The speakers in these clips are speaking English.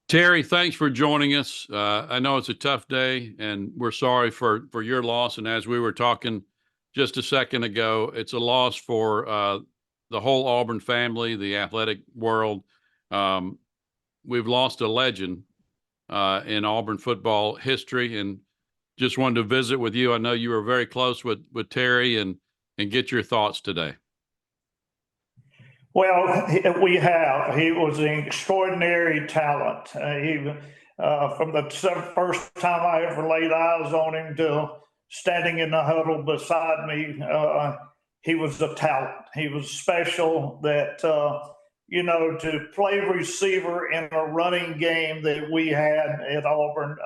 Terry, thanks for joining us. I know it's a tough day, and we're sorry for your loss. And as we were talking just a second ago, it's a loss for the whole Auburn family, the athletic world. Um, we've lost a legend in Auburn football history, and just wanted to visit with you. I know you were very close with Terry, and get your thoughts today. Well, we have. He was an extraordinary talent. From the first time I ever laid eyes on him to standing in the huddle beside me, he was a talent. He was special. To play receiver in a running game that we had at Auburn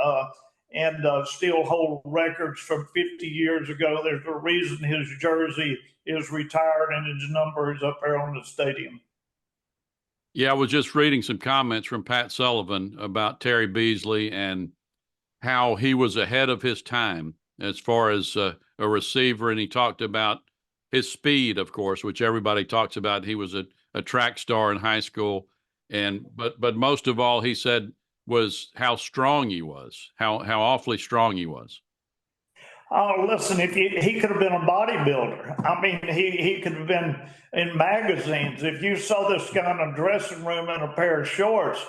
and still hold records from 50 years ago. There's a reason his jersey is retired and his number is up there on the stadium. Yeah, I was just reading some comments from Pat Sullivan about Terry Beasley and how he was ahead of his time as far as a receiver. And he talked about his speed, of course, which everybody talks about. He was a track star in high school. But most of all, he said, was how strong he was, how awfully strong he was. Oh, listen, he could have been a bodybuilder. I mean, he could have been in magazines. If you saw this guy in a dressing room in a pair of shorts,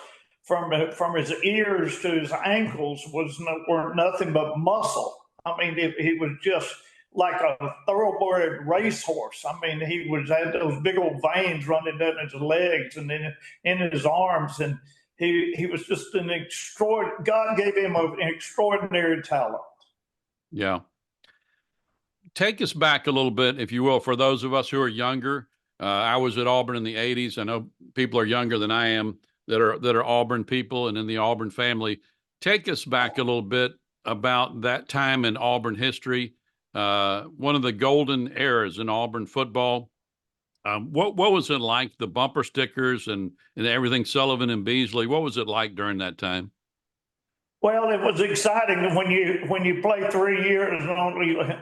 from his ears to his ankles were nothing but muscle. I mean, he was just like a thoroughbred racehorse. I mean, had those big old veins running down his legs and in his arms, and he was just an extraordinary. God gave him an extraordinary talent. Yeah. Take us back a little bit, if you will, for those of us who are younger. I was at Auburn in the '80s. I know people are younger than I am that are Auburn people and in the Auburn family. Take us back a little bit about that time in Auburn history, one of the golden eras in Auburn football. What was it like? The bumper stickers and everything, Sullivan and Beasley. What was it like during that time? Well, it was exciting when you play 3 years and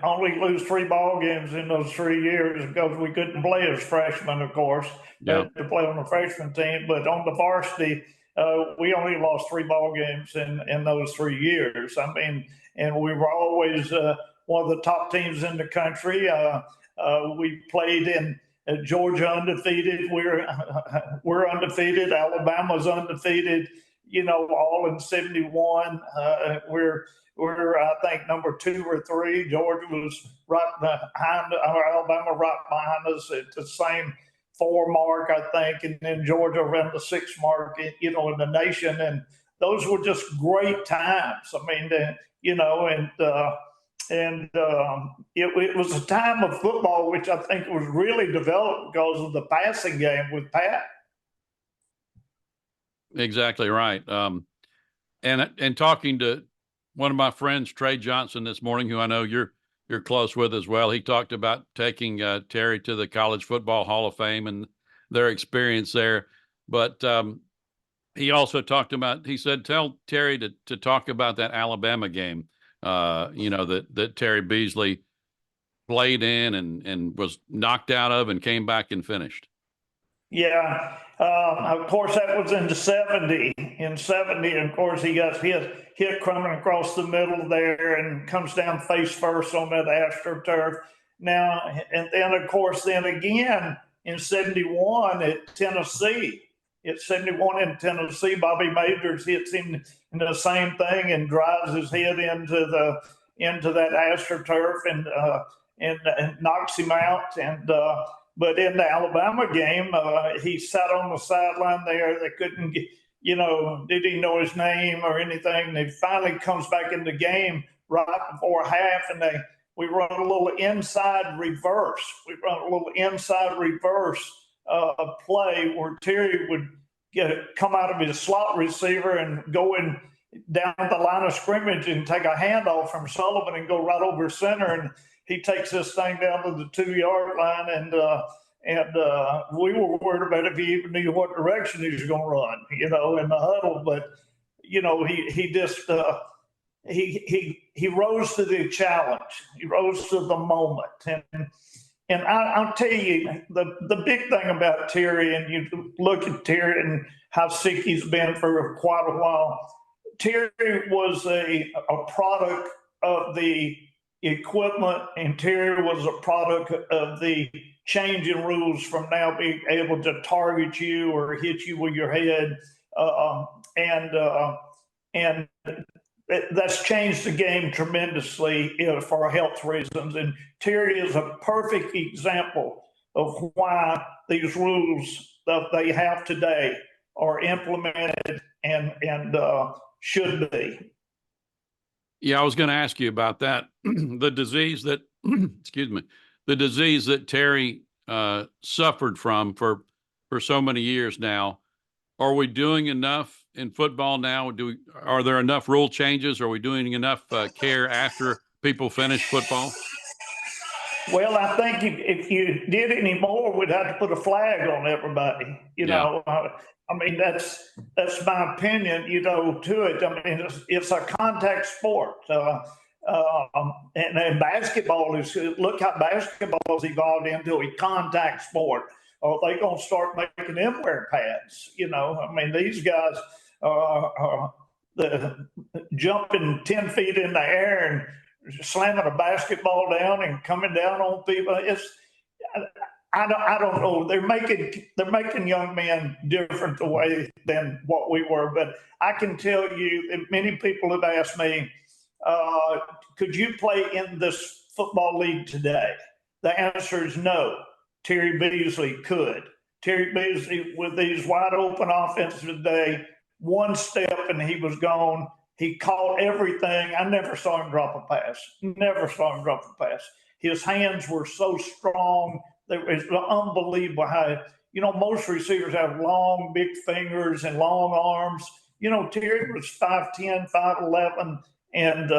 only lose three ball games in those 3 years because we couldn't play as freshmen, of course, Yeah. to play on the freshman team. But on the varsity, we only lost three ball games in those 3 years. I mean, and we were always one of the top teams in the country. We played in Georgia undefeated. We're undefeated. Alabama's undefeated. All in 71. We're I think number 2 or 3. Georgia was right behind, or Alabama right behind us at the same 4 mark, I think, and then Georgia around the 6 mark, in the nation. And those were just great times. I mean, it was a time of football which I think was really developed because of the passing game with Pat. Exactly right. And talking to one of my friends, Trey Johnson, this morning, who I know you're close with as well. He talked about taking Terry to the College Football Hall of Fame and their experience there. But he also talked about. He said, "Tell Terry to talk about that Alabama game. That Terry Beasley played in and was knocked out of and came back and finished." Yeah, of course, that was in the 70. In 70, of course, he got hit coming across the middle there and comes down face first on that AstroTurf. Now, and then, of course, then again in 71 at Tennessee. At 71 in Tennessee, Bobby Majors hits him in the same thing and drives his head into that AstroTurf and knocks him out. But in the Alabama game, he sat on the sideline there. They couldn't get, did he know his name or anything? And he finally comes back in the game right before half, and we run a little inside reverse. Play where Terry would come out of his slot receiver and go in down the line of scrimmage and take a handoff from Sullivan and go right over center, and he takes this thing down to the 2-yard line, and we were worried about if he even knew what direction he was going to run, in the huddle. But he just he rose to the challenge. He rose to the moment, I'll tell you the big thing about Terry, and you look at Terry and how sick he's been for quite a while. Terry was a product of the equipment, and Terry was a product of the changing rules from now being able to target you or hit you with your head, and that's changed the game tremendously, for health reasons. And Terry is a perfect example of why these rules that they have today are implemented and should be. Yeah, I was going to ask you about that. The disease that, excuse me, the disease that Terry suffered from for so many years now. Are we doing enough in football now? Are there enough rule changes? Are we doing enough care after people finish football? Well, I think if you did any more, we'd have to put a flag on everybody. I mean, that's my opinion. To it. I mean, it's a contact sport, and basketball is. Look how basketball has evolved into a contact sport. Are they going to start making them wear pads? I mean, these guys are jumping 10 feet in the air and slamming a basketball down and coming down on people. I don't know. They're making young men different the way than what we were. But I can tell you that many people have asked me, could you play in this football league today? The answer is no. Terry Beasley could. Terry Beasley, with these wide open offenses today, one step and he was gone. He caught everything. I never saw him drop a pass. Never saw him drop a pass. His hands were so strong. It was unbelievable how, most receivers have long, big fingers and long arms. Terry was 5'10", 5'11", and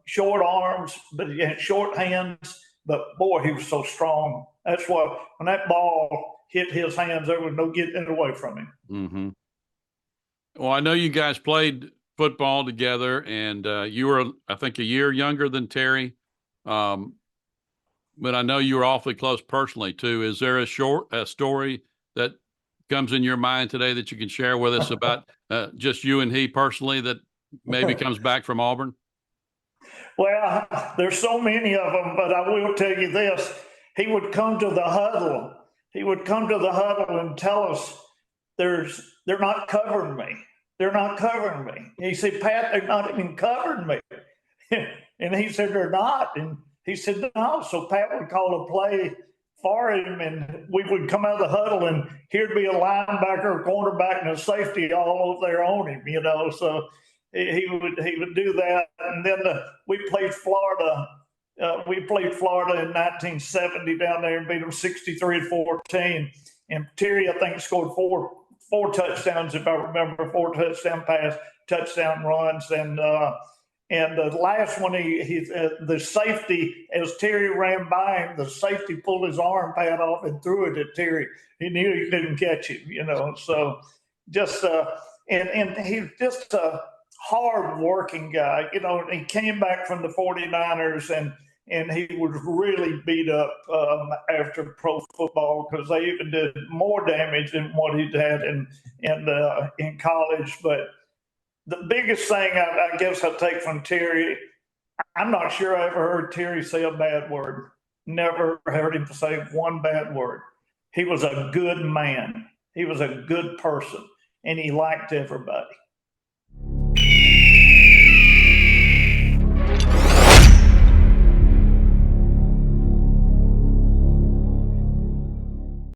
short arms, but he had short hands. But boy, he was so strong. That's why when that ball hit his hands, there was no getting it away from him. Mm-hmm. Well, I know you guys played football together, and you were, I think, a year younger than Terry. But I know you were awfully close personally too. Is there a story that comes in your mind today that you can share with us about just you and he personally that maybe comes back from Auburn? Well, there's so many of them, but I will tell you this. He would come to the huddle. He would come to the huddle and tell us, they're not covering me. They're not covering me. And he said, Pat, they're not even covering me. And he said, they're not. And he said, no. So Pat would call a play for him, and we would come out of the huddle, and here'd be a linebacker, a cornerback, and a safety all over there on him, So he would do that. And then we played Florida. We played Florida in 1970 down there and beat them 63-14. And Terry, I think, scored four touchdowns, if I remember, 4 touchdown runs. And the last one, the safety, as Terry ran by him, the safety pulled his arm pad off and threw it at Terry. He knew he couldn't catch him, So just and he's just a hard-working guy. He came back from the 49ers and he was really beat up after pro football because they even did more damage than what he'd had in college. But the biggest thing I guess I take from Terry, I'm not sure I ever heard Terry say a bad word. Never heard him say one bad word. He was a good man. He was a good person, and he liked everybody.